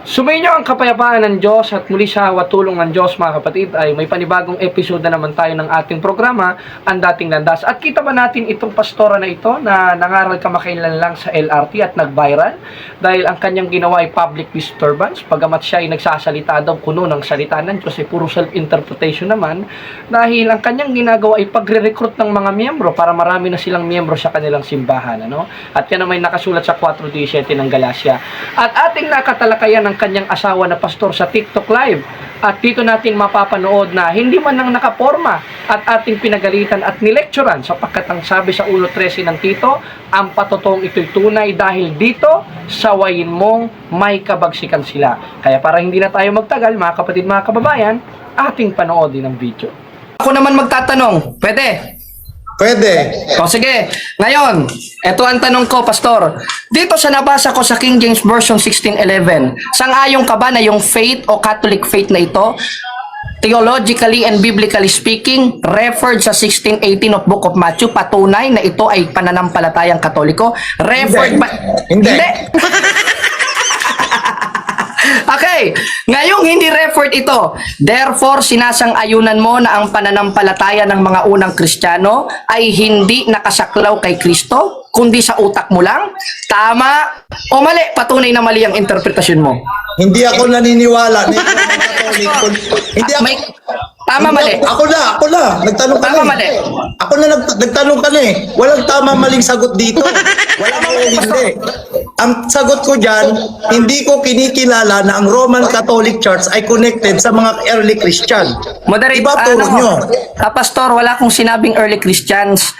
Sumainyo ang kapayapaan ng Diyos at muli sa watulong ng Diyos mga kapatid ay may panibagong episode na naman tayo ng ating programa, Ang Dating Landas. At kita ba natin itong pastora na ito na nangaral kamakailan lang sa LRT at nag-viral dahil ang kanyang ginawa ay public disturbance, pagamat siya ay nagsasalita daw kuno ng salita ng Diyos ay puro self-interpretation naman dahil ang kanyang ginagawa ay pagre-recruit ng mga miyembro para marami na silang miyembro sa kanilang simbahan. At yan naman nakasulat sa 4:17 ng Galacia. At ating nakatalakayan ng kanyang asawa na pastor sa TikTok Live. At dito natin mapapanood na hindi man nang nakaporma at ating pinagalitan at nilekturan sapagkat ang sabi sa 1:13 ng Tito, ang patotoong ito'y tunay dahil dito, sawayin mong may kabagsikan sila. Kaya para hindi na tayo magtagal, mga kapatid, mga kababayan, ating panoodin ang video. Ako naman magtatanong, pwede? Pwede. O sige, ngayon, ito ang tanong ko, Pastor. Dito sa nabasa ko sa King James Version 16:11, sang-ayon ka ba na yung faith o Catholic faith na ito, theologically and biblically speaking, referred sa 16:18 of Book of Matthew, patunay na ito ay pananampalatayang Katoliko? Referred ba? Hindi. Okay, ngayong hindi referred ito, therefore sinasang-ayunan mo na ang pananampalataya ng mga unang Kristiyano ay hindi nakasaklaw kay Kristo, kundi sa utak mo lang? Tama o mali? Patunay na mali ang interpretasyon mo. Hindi ako naniniwala. Hindi ako. Tama mali? Ako na. Nagtanong ka Tama na. mali? Ako na nagtanong ka na eh. Walang tama maling sagot dito. Walang hindi. Ang sagot ko dyan, hindi ko kinikilala na ang Roman Catholic Church ay connected sa mga early Christian. Moderate, Iba turo nyo. Pastor, wala akong sinabing early Christians.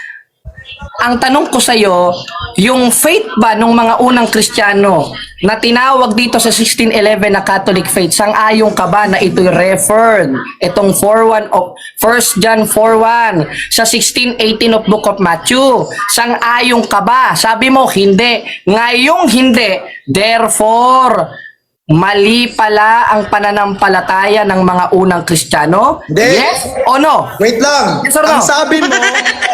Ang tanong ko sa iyo, yung faith ba ng mga unang Kristiyano na tinawag dito sa 16:11 na Catholic faith, sang-ayon ka ba na ito'y referred? Itong 4:1 of 1 John 4:1 sa 16:18 of Book of Matthew. Sang-ayon ka ba? Sabi mo hindi. Ngayong hindi, therefore mali pala ang pananampalataya ng mga unang Kristiyano? Hindi. Yes o no? Wait lang. Yes or no? Ang sabi mo,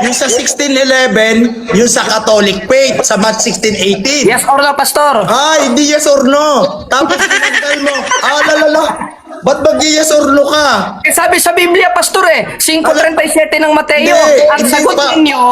yung sa 1611, yung sa Catholic faith, sa Matthew 16:18. Yes or no, Pastor? Hindi yes or no. Tapos tinanggal mo. Lalala. Ba't mag-yes or no ka? Sabi sa Biblia, Pastor 5:37 ng Mateo. Hindi, Ang hindi sagot pa. ninyo,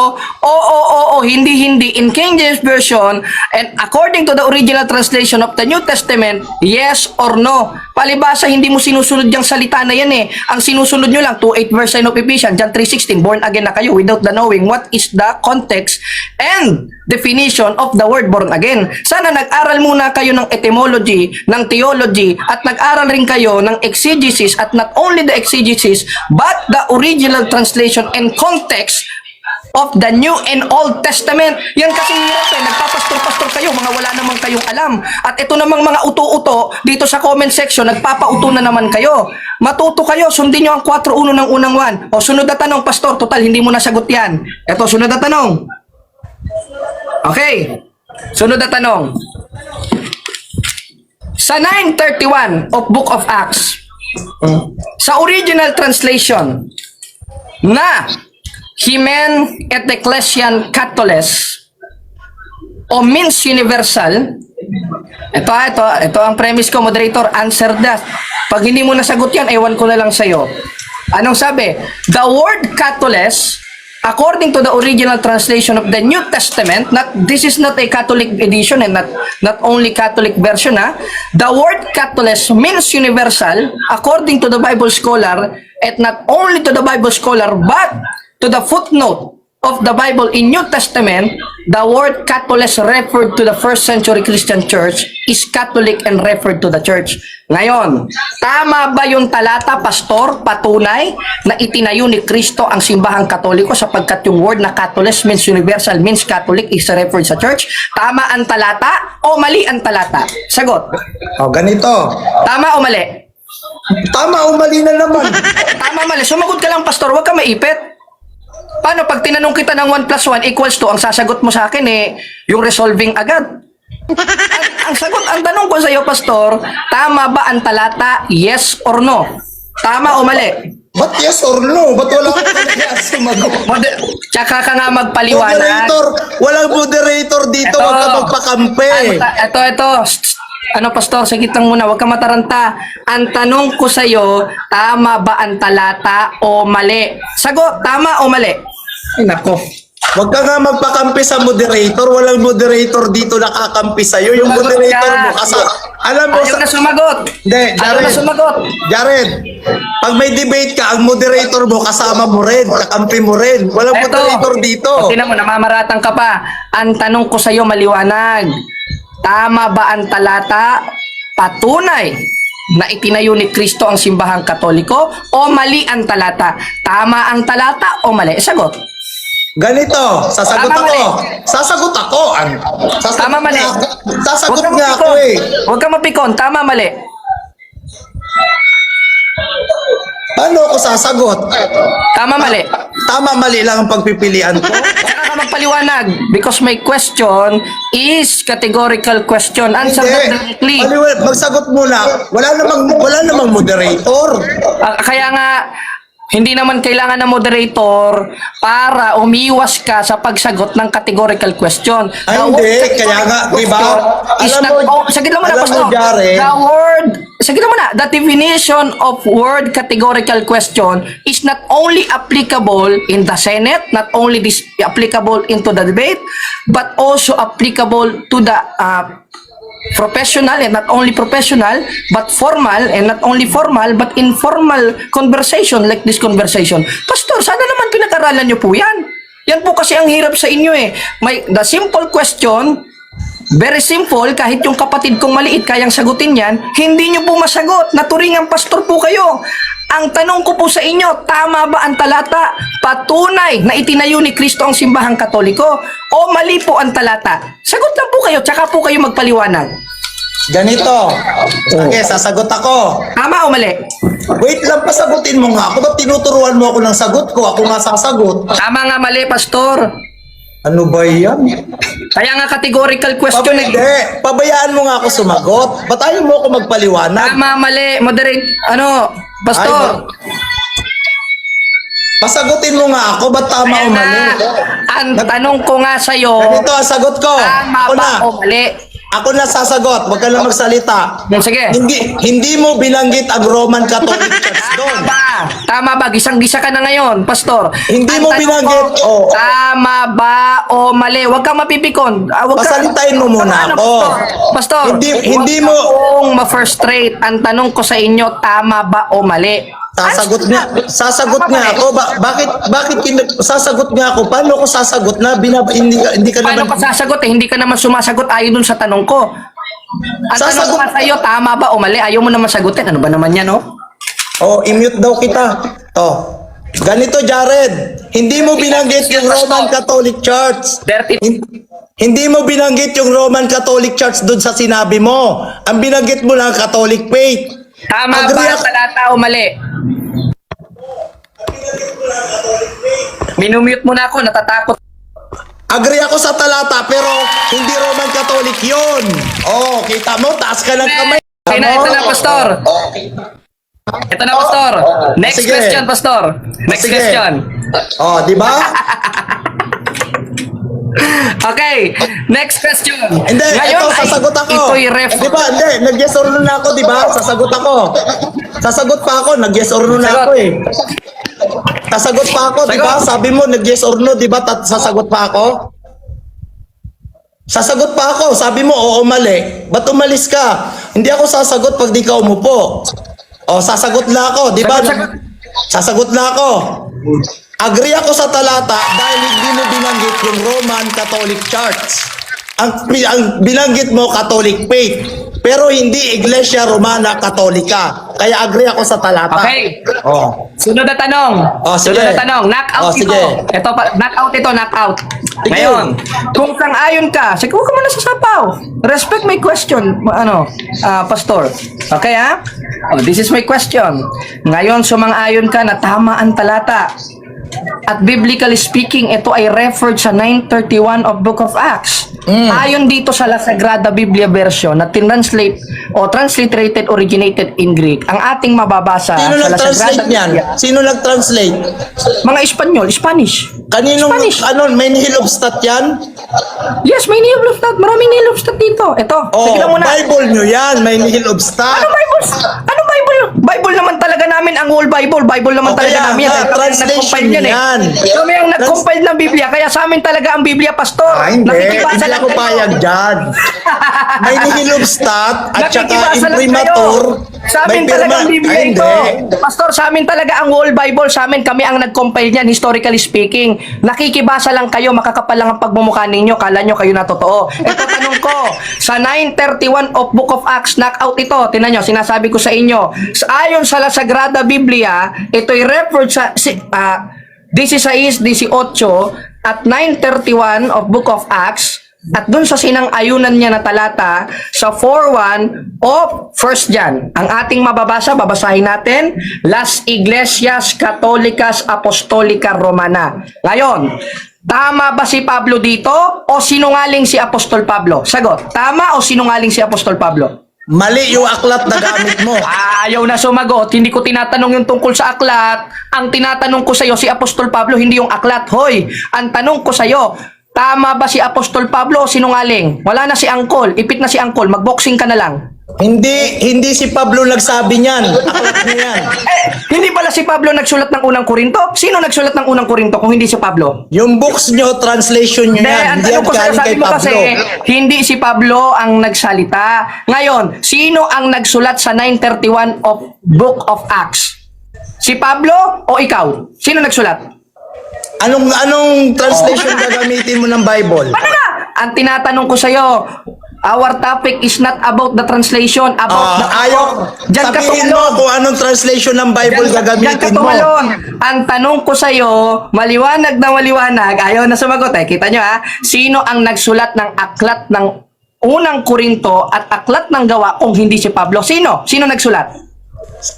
oo, hindi. In King James Version, and according to the original translation of the New Testament, yes or no. Palibasa, hindi mo sinusunod yung salita na yan Ang sinusunod nyo lang, 2:8 verse 9 of Ephesians, John 3:16, born again na kayo without the knowing what is the context and definition of the word born again. Sana nag-aral muna kayo ng etymology, ng theology, at nag-aral rin kayo ng exegesis, at not only the exegesis, but the original translation and context of the New and Old Testament. Yan kasi hirap nagpapastor-pastor kayo, mga wala namang kayong alam. At ito namang mga uto-uto, dito sa comment section, nagpapauto na naman kayo. Matuto kayo, sundin nyo ang 4:1 ng unang 1. O sunod na tanong, Pastor, total, hindi mo nasagot yan. Ito, sunod na tanong. Okay, sunod na tanong. Sa 9:31 of Book of Acts, sa original translation na Hymen et Ecclesian Catholes o means universal, ito ang premise ko, moderator, answer that. Pag hindi mo nasagot yan, ewan ko na lang sa'yo. Anong sabi? The word Catholes, according to the original translation of the New Testament, this is not a Catholic edition and not only Catholic version. The word Catholes means universal, according to the Bible scholar, and not only to the Bible scholar, but to the footnote of the Bible in New Testament, the word Catholes referred to the first century Christian church is Catholic and referred to the church. Ngayon, tama ba yung talata, Pastor, patunay na itinayo ni Kristo ang simbahang Katoliko sapagkat yung word na Catholes means universal, means Catholic is referred sa church? Tama ang talata o mali ang talata? Sagot. Ganito. Tama o mali? Tama o mali na naman. Tama, mali. Sumagot ka lang, Pastor, huwag ka maipit. Paano pag tinanong kita ng 1 + 1 = 2, ang sasagot mo sa akin yung resolving agad? ang sagot, ang tanong ko sa iyo, Pastor, tama ba ang talata, yes or no? Tama o mali? Ba't yes or no? Ba't wala ka kaya sumagot? Tsaka ka nga magpaliwanag. Moderator, walang moderator dito, wag ka magpakampi. Ito. Ano, Pastor, sagit lang muna, huwag ka mataranta. Ang tanong ko sa'yo, tama ba ang talata o mali? Sagot, tama o mali? Ay, nako. Huwag ka nga magpakampi sa moderator. Walang moderator dito nakakampi sa'yo. Yung Sumagot moderator ka. mo, alam mo, Ayaw na sumagot. Hindi, Ayaw na sumagot. Jared, pag may debate ka, ang moderator mo, kasama mo rin, kakampi mo rin. Walang Eto. moderator dito. Tingnan mo, namamaratang ka pa. Ang tanong ko sa'yo, maliwanag. Tama ba ang talata? Patunay na itinayo ni Kristo ang simbahang katoliko o mali ang talata? Tama ang talata o mali? Sagot. Ganito, sasagot Tama, ako. mali. Sasagot ako. Tama, mali. Sasagot Huwag nga kang ako mapikon. eh. Huwag kang mapikon. Tama, mali. Paano ako sasagot? Tama, mali. Tama, mali lang ang pagpipilian ko. Saka ka magpaliwanag because my question is categorical question. Answer that directly. Magsagot muna. Wala namang moderator. Kaya nga, hindi naman kailangan ng moderator para umiwas ka sa pagsagot ng categorical question. Ay, The hindi. word categorical Kaya nga, di ba? question is Alam not, mo- sagid lang muna, alam mo, Pastor. Jared. Sagid lang muna, the definition of word categorical question is not only applicable in the Senate, not only this applicable into the debate, but also applicable to the professional and not only professional but formal and not only formal but informal conversation like this conversation. Pastor, sana naman pinag-aralan nyo po yan. Yan po kasi ang hirap sa inyo eh. The simple question, very simple, kahit yung kapatid kong maliit kayang sagutin yan, hindi nyo po masagot. Naturingang pastor po kayo. Ang tanong ko po sa inyo, tama ba ang talata? Patunay na itinayo ni Kristo ang simbahang katoliko? O mali po ang talata? Sagot lang po kayo, tsaka po kayo magpaliwanag. Ganito. Okay, sasagot ako. Tama o mali? Wait lang, pasagutin mo nga ako. Ba't tinuturuan mo ako ng sagot ko? Ako nga sasagot. Tama nga mali, pastor. Ano ba yan? Kaya nga categorical question eh. Hindi. Pabayaan mo nga ako sumagot. Ba't ayaw mo ako magpaliwanag? Tama, mali, moderate, pastor. Pasagutin mo nga ako. Ba't tama Kaya o mali? nga, ang tanong ko nga sa'yo, Ganito ang sagot ko. tama Ako ba na. o mali? Ako na sasagot. Huwag ka lang magsalita. Sige. Hindi mo binanggit ang Roman Catholic Church doon. Tama ba? Gisang-gisa ka na ngayon, pastor. Hindi Ang mo tanong binanggit, ko, oh. tama ba o mali? Huwag kang mapipikon. Pasalitain mo muna ako. Pastor, Hindi mo- kung ma-frustrate. Ang tanong ko sa inyo, tama ba o mali? Sasagot Tama nga ba, ako. Sasagot nga ako? Paano ako sasagot na hindi ka Paano naman... ka sasagot eh? Hindi ka naman sumasagot ayon dun sa tanong ko. Ang tanong ko Sasagot- nga sa'yo, tama ba o mali? Ayaw mo naman sagutin. Ano ba naman yan, no? Oh, i-mute daw kita. Oh. Ganito, Jared. Hindi mo binanggit yung Roman Catholic Church. Dirty. Hindi mo binanggit yung Roman Catholic Church doon sa sinabi mo. Ang binanggit mo lang Catholic faith. Tama Agree ba ang ako. talata o mali? Minumute mo na ako, natatakot. Agree ako sa talata pero hindi Roman Catholic yun. Oh, kita mo, taas ka ng kamay. Okay na, ito na, pastor. Ito na, pastor. Next Sige. question, pastor. Next Sige. question. Oh, di ba? Okay, next question. Hindi, ito sasagot ako. Ito'y ref. Di ba? Hindi, nag-yes or no na ako, di ba? Sasagot ako. Sasagot pa ako, nag-yes or no na Sagot. ako eh. Sasagot pa ako, di ba? Sagot. Sabi mo, nag-yes or no, di ba? Sasagot pa ako? Sasagot pa ako. Sabi mo, oo, mali. Ba't umalis ka? Hindi ako sasagot pag di ka umupo. O, sasagot na ako, di ba? Sagot. Sasagot na ako. Agree ako sa talata dahil hindi mo binanggit yung Roman Catholic Church. Ang binanggit mo, Catholic faith. Pero hindi Iglesia Romana Katolika. Kaya agree ako sa talata. Okay. Oh. Sunod na tanong. Oh, sige. Sunod na tanong. Knockout Oh, ito. sige. Ito pa, knockout. Sige. Ngayon, kung sang-ayon ka, sige, huwag ka muna sasapaw. Respect my question, pastor. Okay, ha? Oh, this is my question. Ngayon, sumang-ayon ka na tama ang talata. At biblically speaking, ito ay referred sa 9:31 of Book of Acts. Ayon dito sa La Sagrada Biblia version na translate o transliterated originated in Greek, ang ating mababasa Sino sa La nag-translate Sagrada niyan? Biblia, Sino nag-translate? mga Espanyol, Spanish. Kaninong, Spanish. may nihilobstat yan? Yes, may nilobstat. Maraming nilobstat dito. Ito, sige lang muna. Bible nyo yan, may nihilobstat. Ano Bible? Ano Bible? Bible naman talaga namin ang whole Bible. Bible naman O talaga kaya namin yan. nga, Kami ang translation nag-compile yan eh. yan. Kami ang nag-compile ng Biblia. Kaya sa amin talaga ang Biblia, Pastor. Hindi Nakikibasa ako lang kayo. payag dyan. May nihilobstat at saka Nakikibasa lang imprimatur. kayo. Sa amin talaga ang Biblia Ay, ito. hindi. Pastor, sa amin talaga ang whole Bible. Sa amin, kami ang nag-compile niyan, historically speaking. Nakikibasa lang kayo, makakapal lang ang pagmumukha ninyo. Kala nyo kayo na totoo. Ito tanong ko, sa 9:31 of Book of Acts, knockout ito. Tinan nyo, sinasabi ko sa inyo. Ayon sa La Sagrada Biblia, ito'y referred sa 16, 18 at 9:31 of Book of Acts. At dun sa sinang-ayunan niya na talata sa 4:1 of 1 John. Ang ating mababasa, babasahin natin, Las Iglesias Católicas Apostolica Romana. Ngayon, tama ba si Pablo dito o sinungaling si Apostol Pablo? Sagot, tama o sinungaling si Apostol Pablo? Mali yung aklat na gamit mo. Ayaw na sumagot. Hindi ko tinatanong yung tungkol sa aklat. Ang tinatanong ko sa iyo si Apostol Pablo, hindi yung aklat. Hoy, ang tanong ko sa iyo, tama ba si Apostol Pablo o sinungaling? Wala na si Angkol. Ipit na si Angkol. Magboxing ka na lang. Hindi si Pablo nagsabi niyan. Aklat niya yan. Hindi pala si Pablo nagsulat ng unang Korinto? Sino nagsulat ng unang Korinto kung hindi si Pablo? Yung books nyo, translation nyo Hindi, yan. ang Hindi tanong yan ko sa'yo, galing sabi kay mo kasi, Pablo. hindi si Pablo ang nagsalita. Ngayon, sino ang nagsulat sa 9:31 of Book of Acts? Si Pablo o ikaw? Sino nagsulat? Anong translation gagamitin mo ng Bible? Ano na? Ang tinatanong ko sa'yo, our topic is not about the translation, about the Ayaw, Diyan ka sabihin mo tumalon. kung anong translation ng Bible Diyan ka gagamitin mo. tumalon. Ang tanong ko sa'yo, maliwanag na maliwanag, ayaw na sumagot eh. Kita nyo ha? Sino ang nagsulat ng aklat ng unang Korinto at aklat ng gawa kung hindi si Pablo? Sino? Sino nagsulat?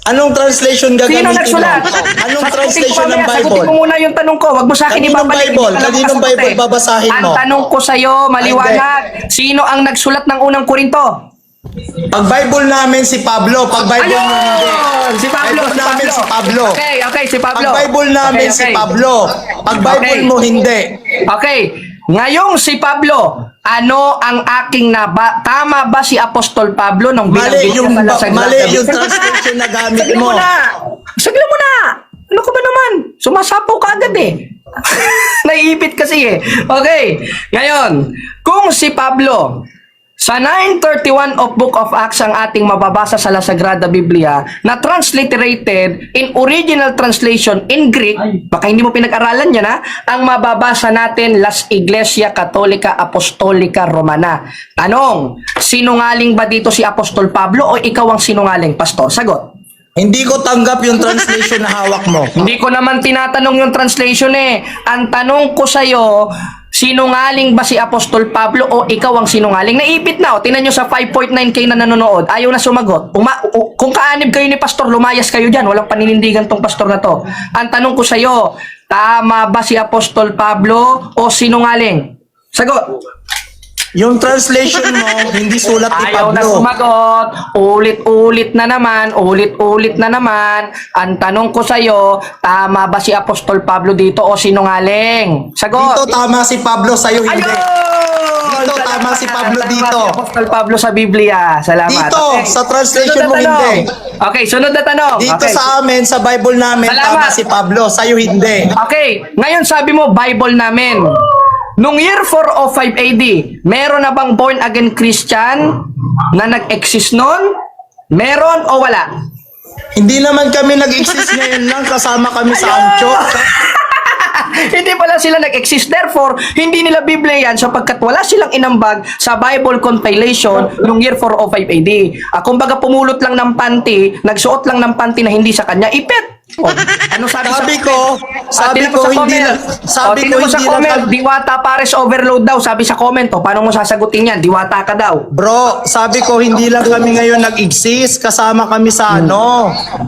Anong translation Sino gagamitin mo? nagsulat? Anong Sagutin translation ko ng mamaya, Sagutin Bible? mo muna yung tanong ko. Wag mo sa akin Kaninong ibabalik. Bible? Hindi ka Kaninong makasagot Bible eh. babasahin mo? Ang tanong ko sa'yo, maliwanag. Sino ang nagsulat ng unang Korinto? Pag Bible namin si Pablo, pag Bible mo hindi. Si Pablo, Bible namin si Pablo. Okay, si Pablo. Pag Bible namin Okay, si okay. Pablo. Pag Bible Okay. mo hindi. Okay. Ngayong si Pablo, ano ang aking tama ba si Apostol Pablo nung Mali binanggit yung, niya sa Sagrada mali yung Biblia? translation na gamit Saglit mo. muna. Saglit muna. Ano ka ba naman? Sumasapaw ka agad eh. Naiipit kasi eh. Okay. Ngayon, kung si Pablo, sa 9:31 of Book of Acts ang ating mababasa sa La Sagrada Biblia na transliterated in original translation in Greek, baka hindi mo pinag-aralan yan ha, ang mababasa natin Las Iglesia Católica Apostolica Romana. Tanong, sinungaling ba dito si Apostol Pablo o ikaw ang sinungaling, Pastor? Sagot. Hindi ko tanggap yung translation na hawak mo. Hindi ko naman tinatanong yung translation eh. Ang tanong ko sa'yo, sinungaling ba si Apostol Pablo o ikaw ang sinungaling? Naipit na, tinan nyo sa 5.9K na nanonood, ayaw na sumagot. Kung kaanib kayo ni Pastor, lumayas kayo dyan. Walang paninindigan tong Pastor na to. Ang tanong ko sa'yo, tama ba si Apostol Pablo o sinungaling? Sagot. Yung translation mo, hindi sulat ni Ayaw na Pablo. sumagot. Ulit-ulit na naman. Ang tanong ko sa'yo, tama ba si Apostol Pablo dito o sinungaling? Sagot. Dito tama si Pablo, sa'yo hindi. Ayun! Dito tama si Pablo Salamat dito. si Apostol Pablo sa Biblia. Salamat. Dito, sa translation Sunod na mo, tanong. hindi. Okay, sunod na tanong. Dito Okay. sa amin, sa Bible namin, Salamat. tama si Pablo, sa'yo hindi. Okay, ngayon sabi mo, Bible namin. Nung year 4 o 5 AD, meron na bang born again Christian na nag-exist nun? Meron o wala? Hindi naman kami nag-exist ngayon lang, kasama kami sa Antioch. Hindi pala sila nag-exist. Therefore, hindi nila Biblia yan sapagkat wala silang inambag sa Bible compilation nung year 4 o 5 AD. Kumbaga pumulot lang ng panty, nagsuot lang ng panty na hindi sa kanya, ipit. Ano sabi Sabi ko, hindi lang, sabi ko, sa hindi lang comment, kami. Diwata Pares overload daw, sabi sa comment, paano mo sasagutin yan? Diwata ka daw. Bro, sabi ko, hindi lang kami ngayon nag-exist, kasama kami sa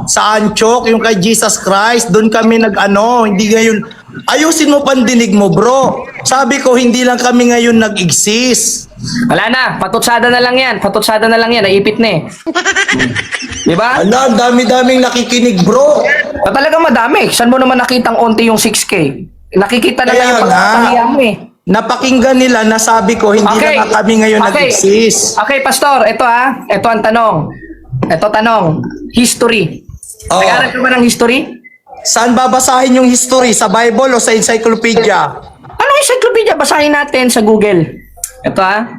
sa Antioch, yung kay Jesus Christ, doon kami hindi ngayon, Ayusin mo pandinig mo, bro. Sabi ko, hindi lang kami ngayon nag-exist. Wala na, patutsada na lang yan. Patutsada na lang yan, naipit na eh. Di ba? Ala, ang dami-daming nakikinig, bro. Talagang madami. Saan mo naman nakitang onti yung 6K? Nakikita na lang Kaya yung nga. pagkakahiya mo eh. Napakinggan nila na sabi ko, hindi Okay. na nga kami ngayon Okay. nag-exist. Okay, Pastor, ito ha. Ito ang tanong. Ito tanong. History. Oo. Nag-aaral ka ba ng history? Saan babasahin yung history? Sa Bible o sa encyclopedia? Anong encyclopedia? Basahin natin sa Google. Ito ha.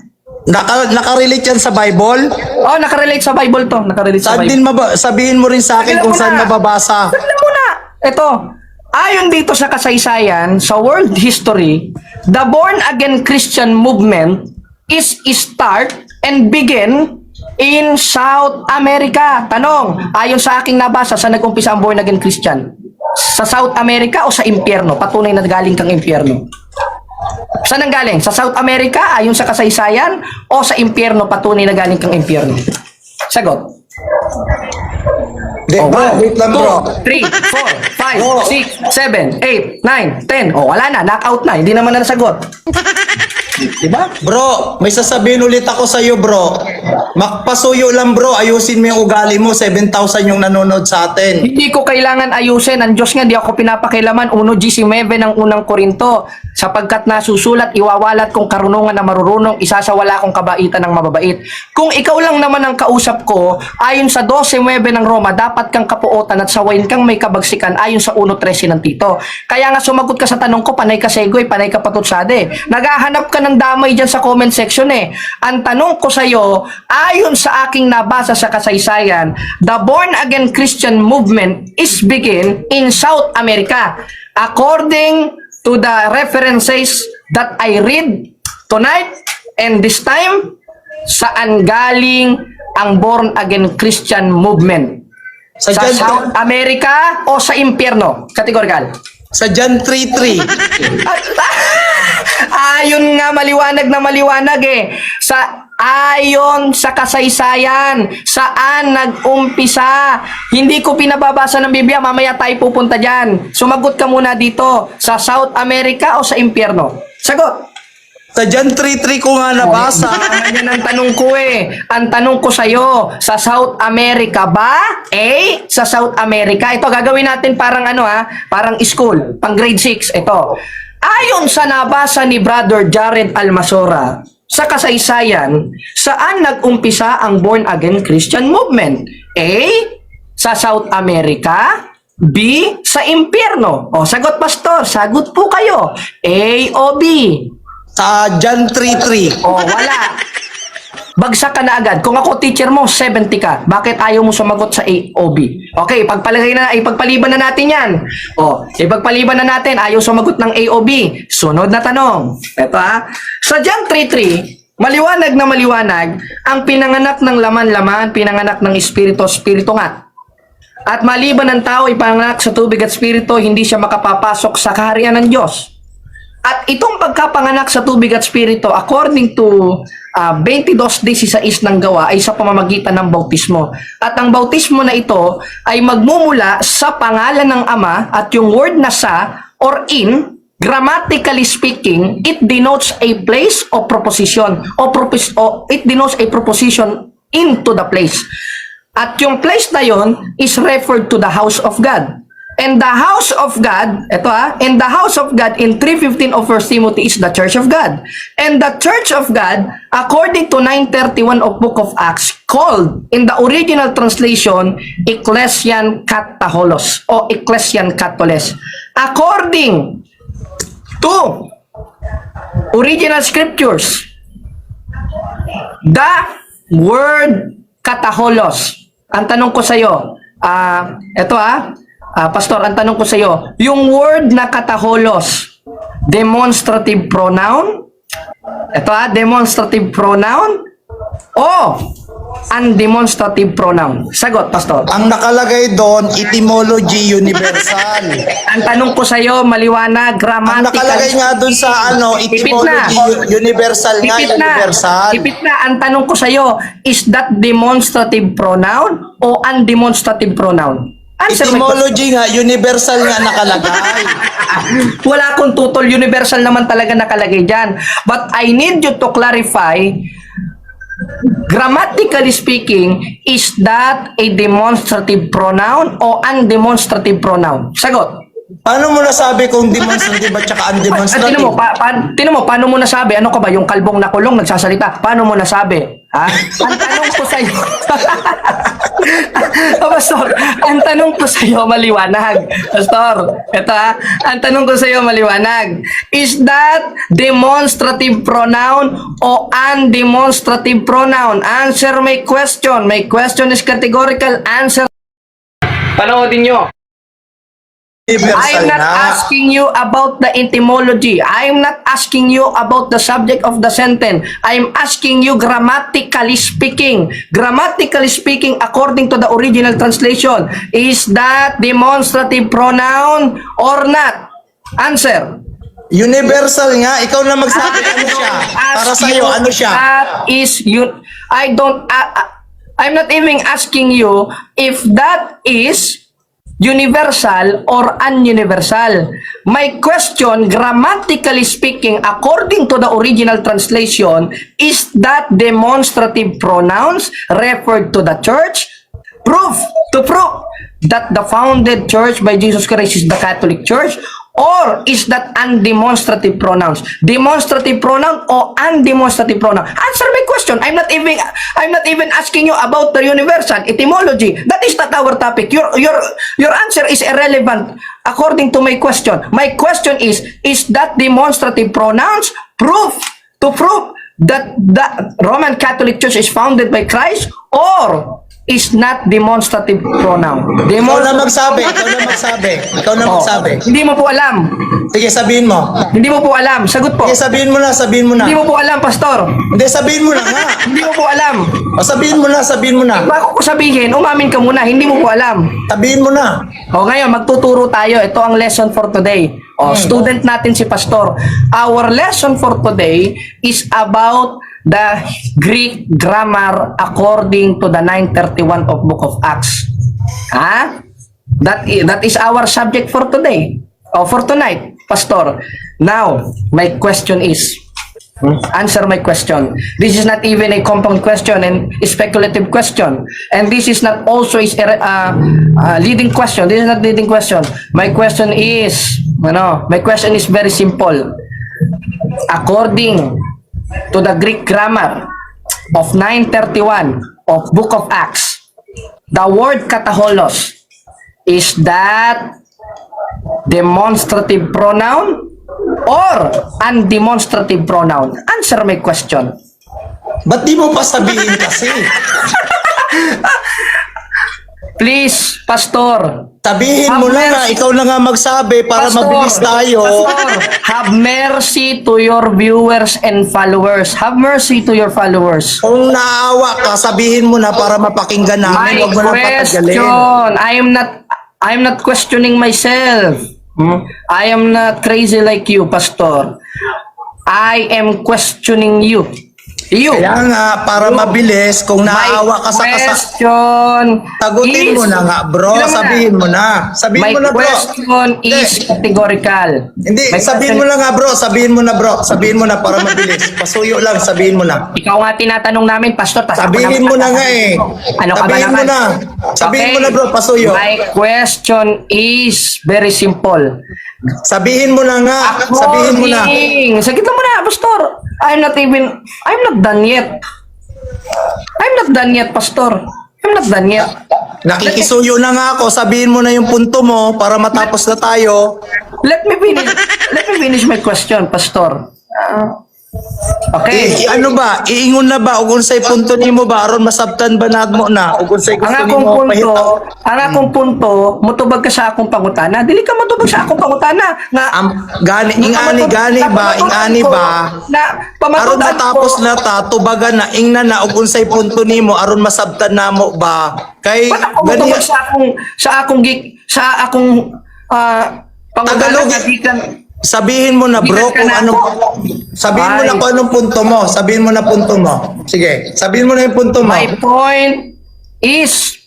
Nakarelate yan sa Bible? Oh, nakarelate sa Bible to. Nakarelate sa Saan Bible. din sabihin mo rin sa akin Tignan kung mo saan na. mababasa? Tignan mo na. Ito. Ayon dito sa kasaysayan, sa world history, the born-again Christian movement is start and begin in South America. Tanong, ayon sa aking nabasa, saan nag-umpisa ang born-again Christian? Sa South America o sa impyerno? Patunay na galing kang impyerno. Saan ang galing? Sa South America, ayon sa kasaysayan, o sa impyerno, patunay na galing kang impyerno? Sagot. De, bro, wait lang, bro. 3, 4, 5, Bro. 6, 7, 8, 9, 10. Oh, wala na. Knockout na. Hindi naman na nasagot. Diba? Bro, may sasabihin ulit ako sa iyo, bro. Makpasuyo lang, bro. Ayusin mo yung ugali mo. 7,000 yung nanonood sa atin. Hindi ko kailangan ayusin. Ang Diyos nga, di ako pinapakailaman. 1:19 ng unang Korinto. Sapagkat nasusulat, iwawalat kong karunungan na marurunong, isasawala kong kabaitan ng mababait. Kung ikaw lang naman ang kausap ko, ayon sa 12:9 ng Roma, dapat kang kapuotan at sawayin kang may kabagsikan ayon sa 1:13 ng Tito. Kaya nga sumagot ka sa tanong ko, panay ka segoy, panay ka patutsade. Naghahanap ka ng damay dyan sa comment section eh. Ang tanong ko sa'yo, ayon sa aking nabasa sa kasaysayan, the born-again Christian movement is begin in South America. According to the references that I read tonight and this time, saan galing ang born-again Christian movement? Sa Sa John, South America o sa impyerno? Categorical. sa John 3:3. Ayon nga maliwanag eh. Ayon sa kasaysayan, saan nag-umpisa. Hindi ko pinababasa ng Biblia, mamaya tayo pupunta dyan. Sumagot ka muna dito, sa South America o sa impyerno? Sagot. Sa John 3:3 ko nga nabasa. Yan ang tanong ko eh. Ang tanong ko sa'yo, sa South America ba? Sa South America. Ito, gagawin natin parang parang school, pang grade 6. Ito. Ayon sa nabasa ni Brother Jared Almasora, sa kasaysayan, saan nag-umpisa ang born-again Christian movement? Sa South America? B, sa impyerno. O, sagot pastor, sagot po kayo. A o B? Sa John 3:3. O, wala. Bagsak ka na agad. Kung ako teacher mo, 70 ka. Bakit ayaw mo sumagot sa A o B? Okay, ipagpaliban na natin yan. O, ipagpaliban na natin. Ayaw sumagot ng A o B. Sunod na tanong. Ito Sa John 3:3, maliwanag na maliwanag, ang pinanganak ng laman-laman, pinanganak ng espiritu nga. At maliban ng tao ipanganak sa tubig at espiritu, hindi siya makapapasok sa kaharian ng Diyos. At itong pagkapanganak sa tubig at spirito, according to 22:16 ng gawa, ay sa pamamagitan ng bautismo. At ang bautismo na ito ay magmumula sa pangalan ng Ama, at yung word na sa or in, grammatically speaking, it denotes a place of proposition o it denotes a proposition into the place. At yung place na yon is referred to the house of God. And the house of God, and the house of God in 3:15 of 1 Timothy is the church of God. And the church of God, according to 9:31 of Book of Acts, called in the original translation, Ecclesian Kataholos o Ecclesian Katoles. According to original scriptures, the word kataholos. Ang tanong ko sa iyo, Pastor, ang tanong ko sa iyo, yung word na kataholos, demonstrative pronoun? Demonstrative pronoun o undemonstrative pronoun? Sagot, Pastor. Ang nakalagay doon, etymology universal. Ang tanong ko sa iyo, maliwanag, Ang grammatical. nakalagay nga doon sa etymology universal nga, universal. Ipit na. Ang tanong ko sa iyo, is that demonstrative pronoun o undemonstrative pronoun? Answer my question. Etymology nga, universal nga nakalagay. Wala akong tutol, universal naman talaga nakalagay dyan. But I need you to clarify, grammatically speaking, is that a demonstrative pronoun o undemonstrative pronoun? Sagot. Paano mo nasabi kung demonstrative at saka undemonstrative? Tinan mo, paano mo nasabi? Ano ka ba, yung kalbong nakulong nagsasalita? Paano mo nasabi? Ha? Ang tanong ko sa'yo, Pastor, ang tanong ko sa'yo maliwanag. Pastor, ito ha, ang tanong ko sa'yo maliwanag. Is that demonstrative pronoun o undemonstrative pronoun? Answer my question. My question is categorical. Answer. Panoodin nyo. Universal I'm not na. asking you about the etymology. I'm not asking you about the subject of the sentence. I'm asking you grammatically speaking. Grammatically speaking, according to the original translation, is that demonstrative pronoun or not? Answer. Universal nga, ikaw na magsabi ano siya. Para Ask sa'yo, you, ano siya? That is you. I'm not even asking you if that is universal or ununiversal. My question, grammatically speaking, according to the original translation, is that demonstrative pronouns referred to the church? Proof that the founded church by Jesus Christ is the Catholic Church, or is that undemonstrative pronouns? Demonstrative pronoun or undemonstrative pronoun? Answer my question. I'm not even asking you about the universal etymology. That is not our topic. Your answer is irrelevant according to my question. My question is that demonstrative pronouns proof that the Roman Catholic Church is founded by Christ, or is not demonstrative pronoun? Ikaw na magsabi, ikaw na magsabi. Ikaw na magsabi. Hindi mo po alam. Sige, sabihin mo. Hindi mo po alam. Sagot po. Sige, sabihin mo na, sabihin mo na. Hindi mo po alam, Pastor. Hindi, sabihin mo na nga. Hindi mo po alam. O, sabihin mo na, sabihin mo na. Bago ko sabihin, umamin ka muna. Hindi mo po alam. Sabihin mo na. O ngayon, magtuturo tayo. Ito ang lesson for today. O, student natin si Pastor. Our lesson for today is about the Greek grammar according to the 931 of Book of Acts. Ha? That is our subject for today. O for tonight, Pastor. Now, my question is, answer my question. This is not even a compound question and a speculative question. And this is not also is leading question. This is not leading question. My question is very simple. According to the Greek grammar of 931 of Book of Acts, the word kataholos, is that demonstrative pronoun or undemonstrative pronoun? Answer my question. Ba't di mo pa sabihin kasi? Please, Pastor. Sabihin mo na nga, ikaw na nga magsabi para mabilis tayo. Pastor, have mercy to your viewers and followers. Have mercy to your followers. Kung naawa ka, sabihin mo na para mapakinggan namin. My Huwag mo na patagalin. question, I'm not questioning myself. I am not crazy like you, Pastor. I am questioning you. Kaya nga, para mabilis, kung naawa ka sa question sagutin mo na nga, bro. Sabihin mo na. Sabihin mo na, bro. My question is categorical. Hindi, My sabihin mo question- na nga, bro. Sabihin mo na, bro. Sabihin mo na para mabilis. Pasuyo lang, sabihin mo na. Ikaw nga tinatanong namin, Pastor. tas ako Sabihin naman mo na nga tatanungin eh. mo. Ano ka ba Sabihin mo naman? na. Sabihin mo na, bro. Pasuyo. My question is very simple. Sabihin mo na nga. Sabihin mo na. Sagit lang muna, Pastor. I'm not done yet. I'm not done yet, Pastor. I'm not done yet. Nakikisuyo na nga ako. Sabihin mo na yung punto mo para matapos na tayo. Let me finish my question, Pastor. Okay. Ano ba? Iingon na ba? Ug unsay punto nimo ba aron masabtan ba mo na? Ug unsay gusto Ang nimo akong punto, mutubag ka sa akong pangutana. Dili ka mutubag sa akong pangutana nga ingani ba? Aron matapos na ta tubagan na ingna na ug unsay punto nimo aron masabtan namo ba? Kay gani sa akong pangutana Tagalog. nga gikan. Sabihin mo na bro kung ano. Sabihin mo na kung anong punto mo. Sabihin mo na punto mo. Sige, sabihin mo na yung punto mo. My point is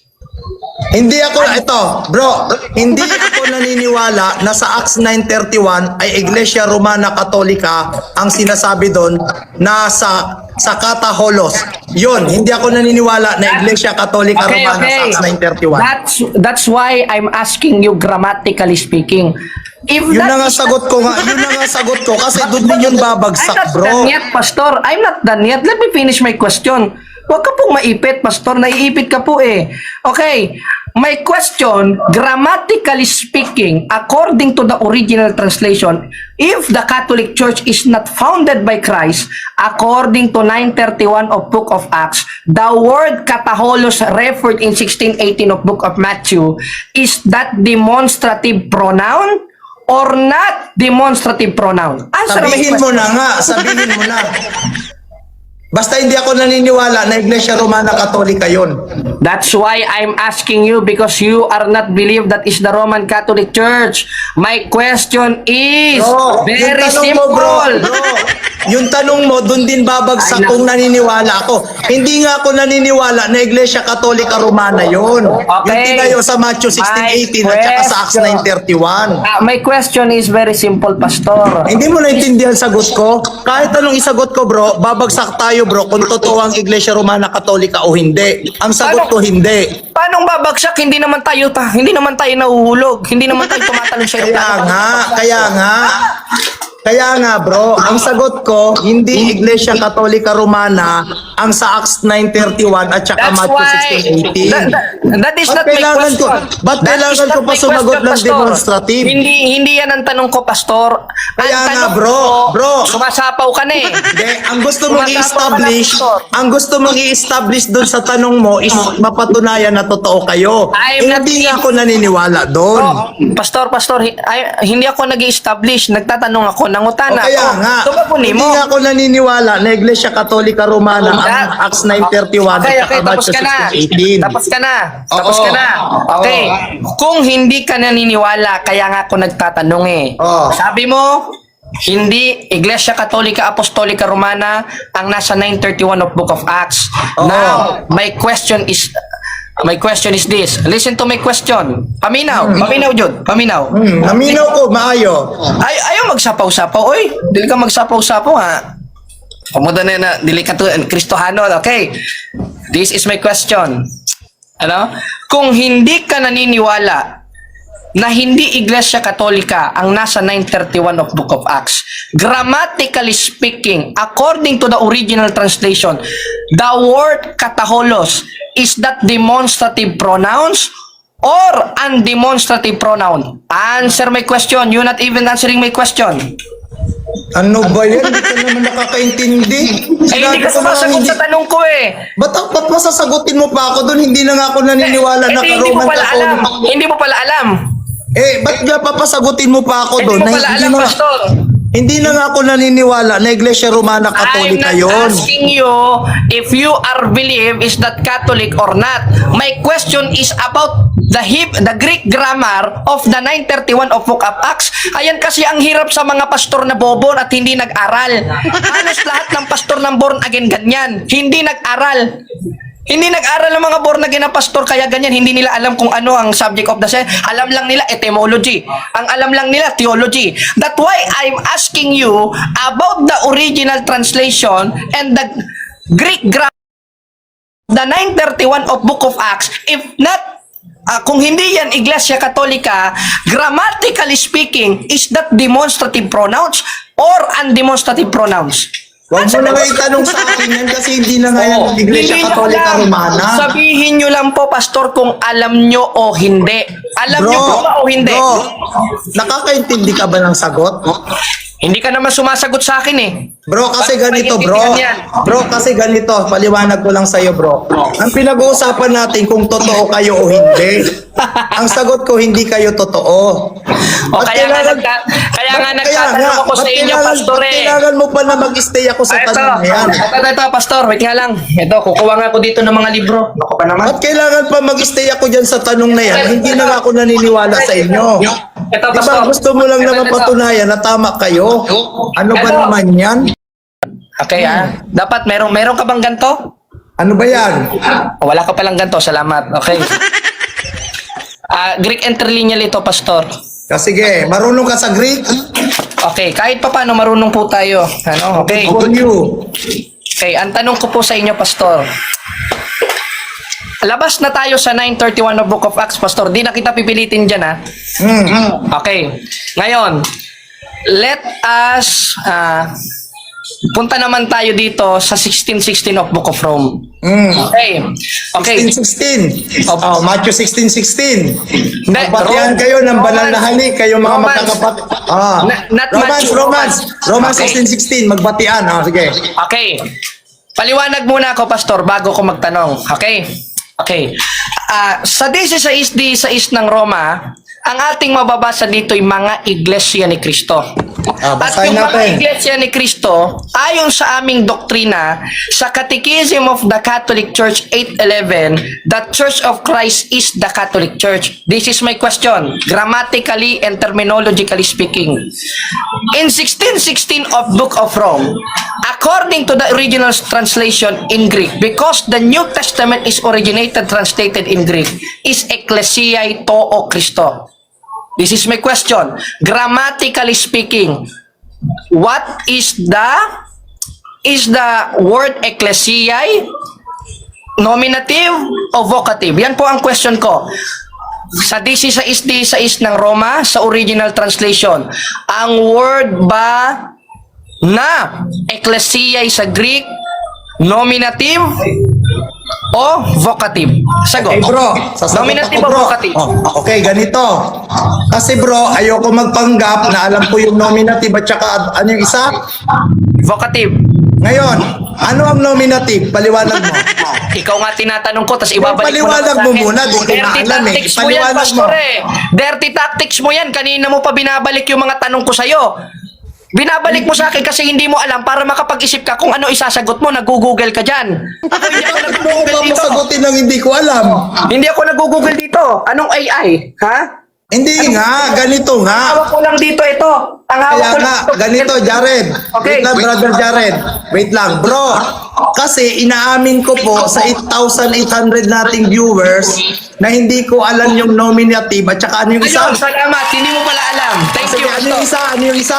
Hindi ako, ito, bro, hindi ako naniniwala na sa Acts 9:31 ay Iglesia Romana Katolika ang sinasabi doon na sa Kataholos. Yun, hindi ako naniniwala na Iglesia Katolika Romana sa Acts 9:31. That's why I'm asking you grammatically speaking. If Yun that na nga is sagot ko nga, yun na nga sagot ko kasi doon din yun I'm babagsak, not bro. done yet, Pastor. I'm not done yet. Let me finish my question. Huwag ka pong maipit, Pastor. Naiipit ka po eh. Okay. My question, grammatically speaking, according to the original translation, if the Catholic Church is not founded by Christ, according to 9:31 of Book of Acts, the word kataholos referred in 16:18 of Book of Matthew, is that demonstrative pronoun or not demonstrative pronoun? Answer my Sabihin mo question. na nga, sabihin mo na. Basta hindi ako naniniwala na Iglesia Romana Katolika yun. That's why I'm asking you because you are not believe that is the Roman Catholic Church. My question is Bro, very yung tanong simple. mo, bro, yung tanong mo, dun din babagsak kung naniniwala ako. Hindi nga ako naniniwala na Iglesia Katolika Romana yun. Yung Okay. tinayo sa Matthew 16:18 at saka sa Acts 9:31. My question is very simple, Pastor. Hindi mo naintindihan sagot ko? Kahit anong isagot ko, bro, babagsak tayo, bro, kung totoo ang Iglesia Romana Katolika o hindi. Ang sagot ko, hindi. Paano babagsak? Hindi naman tayo nahuhulog. Hindi naman tayo tumatalon sa Kaya nga, bro, ang sagot ko, hindi Iglesia Katolika Romana ang sa Acts 9:31 at saka That's Matthew why 16:18. that is Ba't not my kailangan question. ko- ba't That kailangan is ko not pa my sumagot question, ng Pastor. demonstrative? Hindi yan ang tanong ko, Pastor. Kaya Ang nga, tanong bro, ko, bro. sumasapaw ka na eh. Hindi, ang gusto mong Tumatapang i-establish, ka na, Pastor. ang gusto mong i-establish doon sa tanong mo is mapatunayan na totoo kayo. I'm not Hindi nga ako naniniwala doon. Pastor, hindi ako nag-establish. Nagtatanong ako, nangutana Kaya ako. nga, Tumapunin hindi mo. nga ako naniniwala na Iglesia Katolika Romana ang Acts 9:31 Okay, at saka tapos Matthew ka na. 16:18. Tapos ka na. Oo. Tapos ka na. Okay. Kung hindi ka naniniwala, kaya nga ako nagtatanong eh. Oo. Sabi mo, hindi Iglesia Katolika Apostolika Romana ang nasa 9:31 of Book of Acts. Oo. Now, my question is this. Listen to my question. Paminaw. Paminaw, Jud. Paminaw. Naminaw ko, maayo. Ayaw magsapaw-sapaw. Oy, dili ka magsapaw-sapaw ha. Pamuda na dili ka to Kristohano. Okay. This is my question. Ano? Kung hindi ka naniniwala na hindi Iglesia Katolika ang nasa 9:31 of Book of Acts, grammatically speaking, according to the original translation, the word kataholos, is that demonstrative pronouns or undemonstrative pronoun? Answer my question. You're not even answering my question. Ano ba yan? Hindi ka naman nakakaintindi. Hindi ka ko na sumasagot hindi- sa tanong ko eh. Ba't masasagutin mo pa ako doon? Hindi na nga ako naniniwala na Hindi mo ka-Roman pala alam. Catholic. Hindi mo pala alam. Ba't nga papasagutin mo pa ako Hindi doon? mo pala alam, Pastor. Hindi na nga ako naniniwala na Iglesia Romana I'm Katolika not yun. asking you if you are believe is that Catholic or not. My question is about the Greek grammar of the 9:31 of Book of Acts. Ayan kasi ang hirap sa mga pastor na bobo at hindi nag-aral. Halos lahat ng pastor ng born again ganyan. Hindi nag-aral. Hindi nag-aral ng mga born again na pastor kaya ganyan. Hindi nila alam kung ano ang subject of the science. Alam lang nila etymology. Ang alam lang nila theology. That's why I'm asking you about the original translation and the Greek grammar, the 9:31 of Book of Acts. If not, kung hindi yan Iglesia Katolika, grammatically speaking, is that demonstrative pronouns or undemonstrative pronouns? Huwag mo na nga itanong sa akin yan kasi hindi na nga yan Iglesia Hindi nyo Katolika alam. Romana. Sabihin nyo lang po, Pastor, kung alam nyo o hindi. Alam nyo po ba o hindi? Bro, nakakaintindi ka ba ng sagot? Hindi ka naman sumasagot sa akin eh. Bro, kasi ganito, bro. Maintindihan yan. Bro, kasi ganito. Paliwanag ko lang sa'yo, bro. Ang pinag-uusapan natin kung totoo kayo o hindi. Ang sagot ko, hindi kayo totoo. O kaya nga nagtatanong ako sa inyo, Pastor eh. Kailangan mo pa na mag-stay ako sa tanong na yan. Ito, Pastor, wait nga lang. Ito, kukuha nga ako dito ng mga libro. Ako pa naman. Ba't kailangan pa mag-stay ako dyan sa tanong na yan? Hindi na nga ako naniniwala sa inyo. Ito, Di ba gusto mo lang naman patunayan na tama kayo? Ano ba naman yan? Okay dapat meron ka bang ganto? Ano ba yan? Wala ka palang ganto, salamat. Okay. Greek interlineal ito, Pastor. Sige, marunong ka sa Greek? Okay, kahit pa paano marunong po tayo. Ano? Okay. On you. Okay, ang tanong ko po sa inyo, Pastor. Labas na tayo sa 9:31 ng Book of Acts, Pastor. Di na kita pipilitin dyan, ha? Okay. Ngayon, let us punta naman tayo dito sa 16:16 of Book of Rome. Okay. Okay. 16:16. Matthew 16:16. Hindi, Magbatihan kayo ng banal na halik, kayo mga Romans. magkakapatid. Not Matthew, Romans Okay. 16:16. Magbatihan. Sige. Okay. Paliwanag muna ako, Pastor, bago ko magtanong. Okay? Okay. Sa 16:16 ng Roma, ang ating mababasa dito ay mga iglesia ni Kristo. At basahin yung mga natin. iglesia ni Kristo, ayon sa aming doktrina, sa Catechism of the Catholic Church 811, the Church of Christ is the Catholic Church. This is my question, grammatically and terminologically speaking. In 16:16 of Book of Rome, according to the original translation in Greek, because the New Testament is originated translated in Greek, is Ecclesiae to Christo. This is my question. Grammatically speaking, what is the word ecclesiae nominative o vocative? Yan po ang question ko. Sa 16:16 ng Roma, sa original translation, ang word ba na ecclesiae sa Greek nominative o vocative? Sagot. Okay bro, sasagot Nominative ako, o bro. vocative? Okay, ganito. Kasi bro, ayoko magpanggap na alam ko yung nominative at saka ano yung isa? Vocative. Ngayon, ano ang nominative? Paliwanag mo. Ikaw nga tinatanong ko, tapos ibabalik mo Paliwanag naman sa mo akin. muna, di ko Dirty na alam eh. tactics mo yan, Paliwanag Pastor mo. eh. Dirty tactics mo yan. Kanina mo pa binabalik yung mga tanong ko sa'yo. Binabalik mo sa akin kasi hindi mo alam para makapag-isip ka kung ano isasagot mo. Nag-google ka dyan. Ako hindi ako Bakit mo nag-google ako dito. sagutin ng hindi ko alam? Hindi ako nag-google dito. Anong AI? Ha? Hindi nga, ganito nga. Hawak ko lang dito ito. Ang hawak Kaya ko nga, lang ganito, Jared. Okay. Wait lang, brother Jared. Wait lang. Bro, kasi inaamin ko po sa 8,800 nating viewers na hindi ko alam yung nominative at saka ano yung isa? Ayun, salamat. Hindi mo pala alam. Thank Sige, you, ano yung Pastor. isa? Ano yung isa?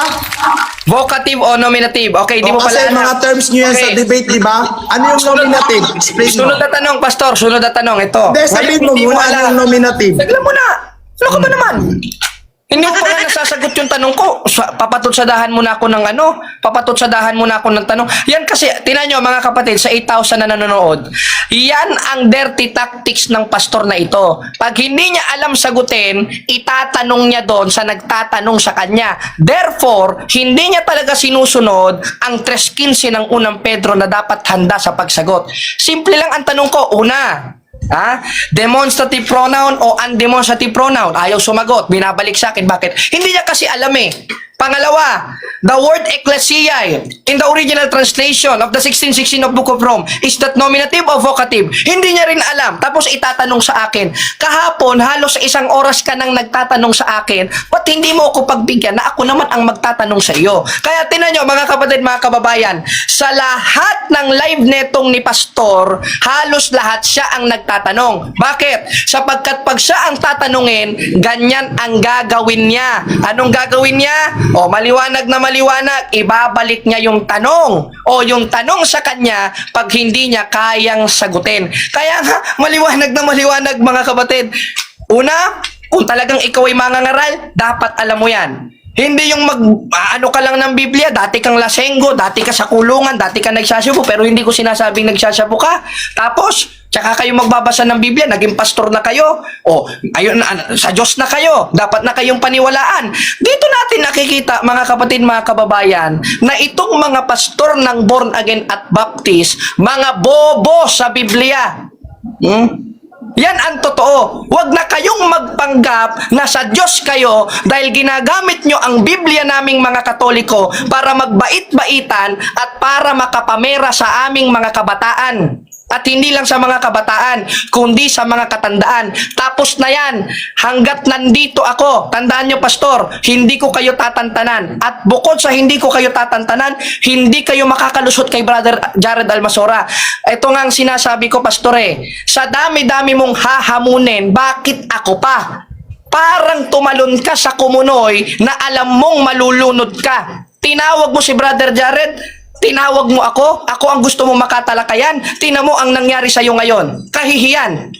Vocative o nominative? Okay, hindi mo Kasi pala alam. mga terms nyo yan sa Okay. debate, di ba? Ano yung nominative? Explain mo. Sunod na tanong, Pastor. Sunod na tanong. Ito. Hindi, sabihin mo Ngayon, hindi muna alam. ano yung nominative. Saglan mo na. Ano ka ba naman? Hindi mo pala nasasagot yung tanong ko. Papatutsadahan muna ako ng ano? Papatutsadahan muna ako ng tanong. Yan kasi, tinan nyo mga kapatid, sa 8,000 na nanonood, yan ang dirty tactics ng pastor na ito. Pag hindi niya alam sagutin, itatanong niya doon sa nagtatanong sa kanya. Therefore, hindi niya talaga sinusunod ang 3:15 ng unang Pedro na dapat handa sa pagsagot. Simple lang ang tanong ko. Una, demonstrative pronoun o undemonstrative pronoun? Ayaw sumagot. Binabalik sa akin. Bakit? Hindi niya kasi alam eh. Pangalawa, the word ecclesiae in the original translation of the 16:16 of Book of Rome, is that nominative o vocative? Hindi niya rin alam. Tapos itatanong sa akin. Kahapon, halos isang oras ka nang nagtatanong sa akin, ba't hindi mo ako pagbigyan na ako naman ang magtatanong sa iyo? Kaya tinan nyo, mga kapatid, mga kababayan, sa lahat ng live netong ni Pastor, halos lahat siya ang nagtatanong. Bakit? Sapagkat pag siya ang tatanungin, ganyan ang gagawin niya. Anong gagawin niya? O maliwanag na maliwanag, ibabalik niya yung tanong o yung tanong sa kanya pag hindi niya kayang sagutin. Kaya nga, maliwanag na maliwanag mga kapatid. Una, kung talagang ikaw ay mangangaral, dapat alam mo yan. Hindi yung ano ka lang ng Biblia, dati kang lasenggo, dati ka sa kulungan, dati ka nagsasyabu, pero hindi ko sinasabing nagsasyabu ka. Tapos, tsaka kayo magbabasa ng Biblia, naging pastor na kayo, o ayun, sa Diyos na kayo, dapat na kayong paniwalaan. Dito natin nakikita, mga kapatid, mga kababayan, na itong mga pastor ng born again at baptist, mga bobo sa Biblia. Yan ang totoo. Huwag na kayong magpanggap na sa Diyos kayo dahil ginagamit nyo ang Biblia naming mga Katoliko para magbait-baitan at para makapamera sa aming mga kabataan. At hindi lang sa mga kabataan, kundi sa mga katandaan. Tapos na yan. Hanggat nandito ako, tandaan nyo, Pastor, hindi ko kayo tatantanan. At bukod sa hindi ko kayo tatantanan, hindi kayo makakalusot kay Brother Jared Almasora. Ito nga ang sinasabi ko, Pastor eh. Sa dami-dami mong hahamunin, bakit ako pa? Parang tumalon ka sa kumunoy na alam mong malulunod ka. Tinawag mo si Brother Jared, tinawag mo ako ang gusto mo makatalakayan. Tingnan mo ang nangyari sa iyo ngayon. Kahihiyan.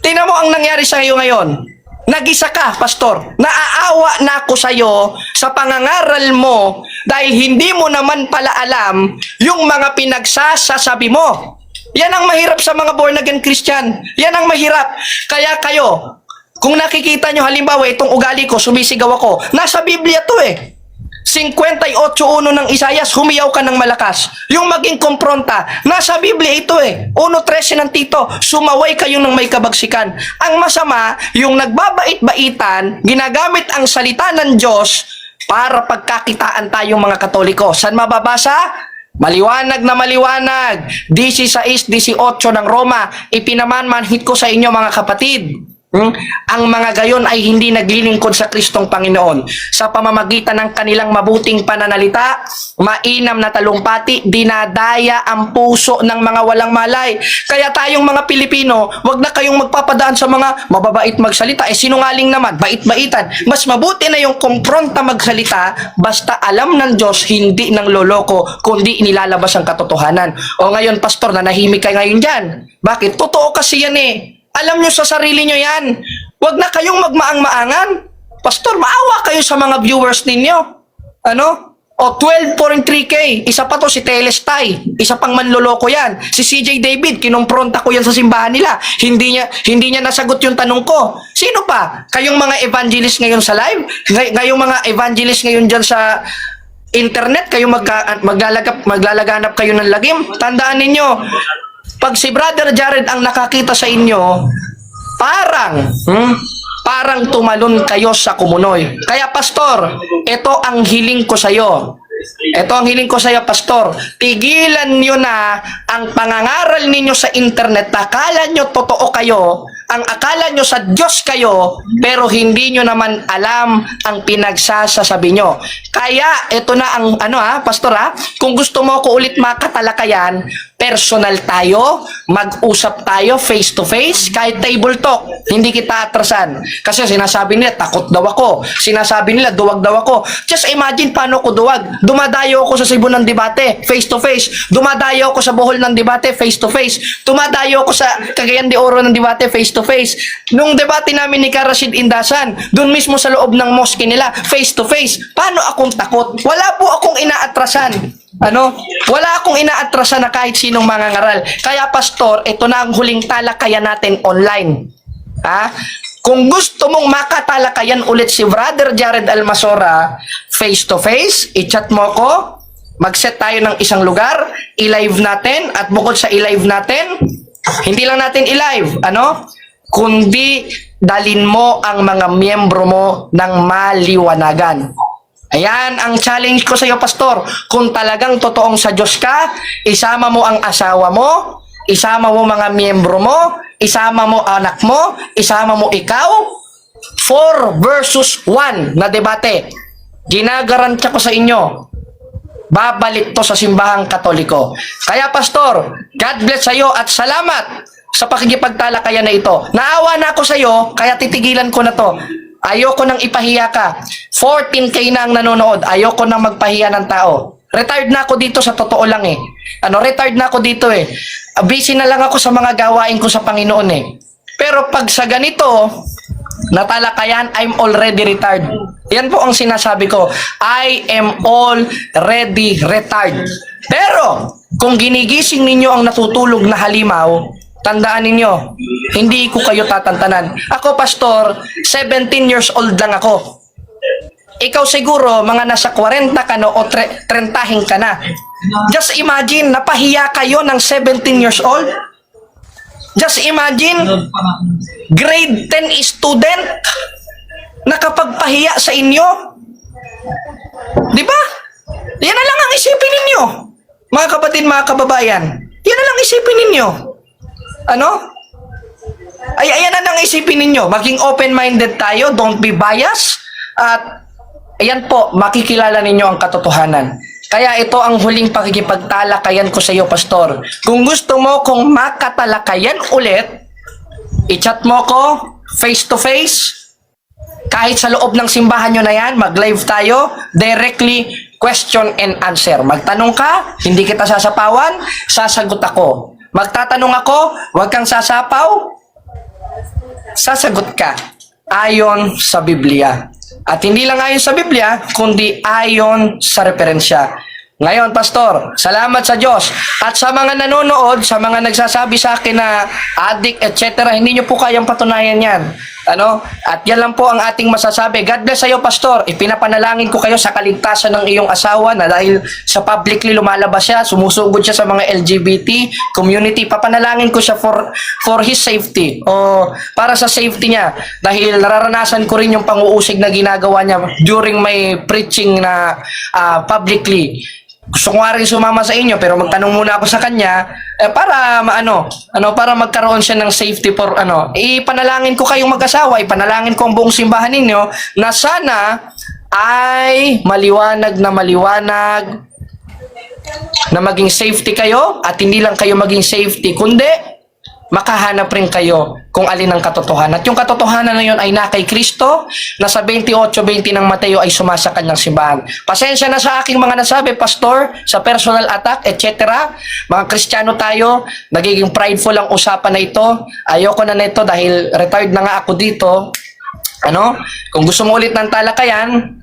Tingnan mo ang nangyari sa iyo ngayon. Nag-isa ka, pastor. Naaawa na ako sa iyo sa pangangaral mo dahil hindi mo naman pala alam yung mga pinagsasasabi mo. Yan ang mahirap sa mga born again Christian. Yan ang mahirap. Kaya kayo, kung nakikita nyo halimbawa itong ugali ko, sumisigaw ako, nasa Biblia to eh. 58:1 ng Isayas, humiyaw ka ng malakas. Yung maging kompronta, nasa Biblia ito eh. 1:13 ng Tito, sumaway kayo ng may kabagsikan. Ang masama, yung nagbabait-baitan, ginagamit ang salita ng Diyos para pagkakitaan tayong mga Katoliko. Saan mababasa? Maliwanag na maliwanag. 16:18 ng Roma, ipinamanmanhid ko sa inyo mga kapatid. Ang mga gayon ay hindi naglilingkod sa Kristong Panginoon. Sa pamamagitan ng kanilang mabuting pananalita, mainam na talumpati, dinadaya ang puso ng mga walang malay. Kaya tayong mga Pilipino, wag na kayong magpapadaan sa mga mababait magsalita. Sinungaling naman, bait-baitan. Mas mabuti na yung kumpronta magsalita, basta alam ng Diyos, hindi ng loloko, kundi nilalabas ang katotohanan. O ngayon, pastor, nanahimik kayo ngayon dyan. Bakit? Totoo kasi yan eh. Alam nyo sa sarili nyo yan. Huwag na kayong magmaang-maangan. Pastor, maawa kayo sa mga viewers ninyo. Ano? O 12.3K. Isa pa to si Telestay. Isa pang manloloko yan. Si CJ David, kinumpronta ko yan sa simbahan nila. Hindi niya nasagot yung tanong ko. Sino pa? Kayong mga evangelist ngayon sa live? Ngayong mga evangelist ngayon dyan sa internet, kayong maglalaganap kayo ng lagim? Tandaan ninyo, pag si Brother Jared ang nakakita sa inyo, parang tumalon kayo sa kumunoy. Kaya pastor, ito ang hiling ko sa iyo. Ito ang hiling ko sa iyo, pastor. Tigilan niyo na ang pangangaral ninyo sa internet. Akala niyo totoo kayo, ang akala nyo sa Diyos kayo, pero hindi nyo naman alam ang pinagsasasabi nyo. Kaya, ito na ang, pastor kung gusto mo ko ulit makatalakayan, personal tayo, mag-usap tayo face to face, kahit table talk, hindi kita atrasan. Kasi sinasabi nila, takot daw ako. Sinasabi nila, duwag daw ako. Just imagine paano ko duwag. Dumadayo ako sa Cebu ng debate, face to face. Dumadayo ako sa Bohol ng debate, face to face. Dumadayo ako sa Cagayan de Oro ng debate, face to face. Nung debate namin ni Karashid Indasan, doon mismo sa loob ng mosque nila, face to face. Paano akong takot? Wala po akong inaatrasan. Wala akong inaatrasan na kahit sinong mangangaral. Kaya pastor, ito na ang huling talakayan natin online. Kung gusto mong makatalakayan ulit si Brother Jared Almasora, face to face, i-chat mo ko, mag-set tayo ng isang lugar, i-live natin, at bukod sa i-live natin, hindi lang natin i-live, kundi dalin mo ang mga miyembro mo ng maliwanagan. Ayan ang challenge ko sa iyo, pastor. Kung talagang totoong sa Diyos ka, isama mo ang asawa mo, isama mo mga miyembro mo, isama mo anak mo, isama mo ikaw. 4 versus 1 na debate. Ginagarantya ko sa inyo, babalik to sa simbahang Katoliko. Kaya pastor, God bless sa iyo at salamat sa pakikipagtalakayan na ito. Naawa na ako sa iyo, kaya titigilan ko na to. Ayoko nang ipahiya ka. 14K na ang nanonood. Ayoko nang magpahiya ng tao. Retired na ako dito, sa totoo lang eh. Retired na ako dito eh. Busy na lang ako sa mga gawain ko sa Panginoon eh. Pero pag sa ganito, natalakayan, I'm already retired. Yan po ang sinasabi ko. I am already retired. Pero, kung ginigising ninyo ang natutulog na halimaw, tandaan ninyo, hindi ko kayo tatantanan. Ako, pastor, 17 years old lang ako. Ikaw siguro, mga nasa 40 ka na o 30 ka na. Just imagine, napahiya kayo ng 17 years old. Just imagine, grade 10 student, nakapagpahiya sa inyo. Di ba? Yan na lang ang isipin ninyo. Mga kapatid, mga kababayan, yan na lang isipin ninyo. Ayan na lang isipin ninyo. Maging open-minded tayo. Don't be biased. At ayan po, makikilala ninyo ang katotohanan. Kaya ito ang huling pakikipagtalakayan ko sa iyo, pastor. Kung gusto mo kung makatalakayan ulit, i-chat mo ko face to face. Kahit sa loob ng simbahan nyo na yan, mag-live tayo, directly question and answer. Magtanong ka, hindi kita sasapawan, sasagot ako. Magtatanong ako, huwag kang sasapaw, sasagot ka. Ayon sa Biblia. At hindi lang ayon sa Biblia, kundi ayon sa referensya. Ngayon, Pastor, salamat sa Diyos. At sa mga nanonood, sa mga nagsasabi sa akin na addict, etc., hindi nyo po kayang patunayan yan. Ano? At yan lang po ang ating masasabi. God bless sa iyo, Pastor. Ipinapanalangin ko kayo sa kaligtasan ng iyong asawa na dahil sa publicly lumalabas siya, sumusugod siya sa mga LGBT community. Papanalangin ko siya for his safety o para sa safety niya. Dahil nararanasan ko rin yung pang-uusig na ginagawa niya during my preaching na publicly. Gusto ko nga rin sumama sa inyo pero magtanong muna ako sa kanya para para magkaroon siya ng safety for ipanalangin ko kayong mag-asawa, ipanalangin ko ang buong simbahan ninyo na sana ay maliwanag na maging safety kayo at hindi lang kayo maging safety kundi makahanap rin kayo kung alin ang katotohanan. At yung katotohanan na yun ay na kay Kristo, na sa 28:20 ng Mateo ay sumasakal ng simbahan. Pasensya na sa aking mga nasabi, Pastor, sa personal attack, etc. Mga Kristiyano tayo, nagiging prideful ang usapan na ito. Ayoko na nito dahil retired na nga ako dito. Kung gusto mo ulit ng talakayan,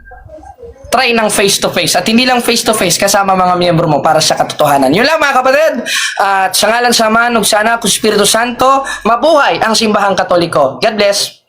try ng face-to-face. At hindi lang face-to-face, kasama mga miyembro mo para sa katotohanan. Yun lang mga kapatid. At sa ngalan sa Ama, ng Sana, ng Espiritu Santo, mabuhay ang Simbahang Katoliko. God bless.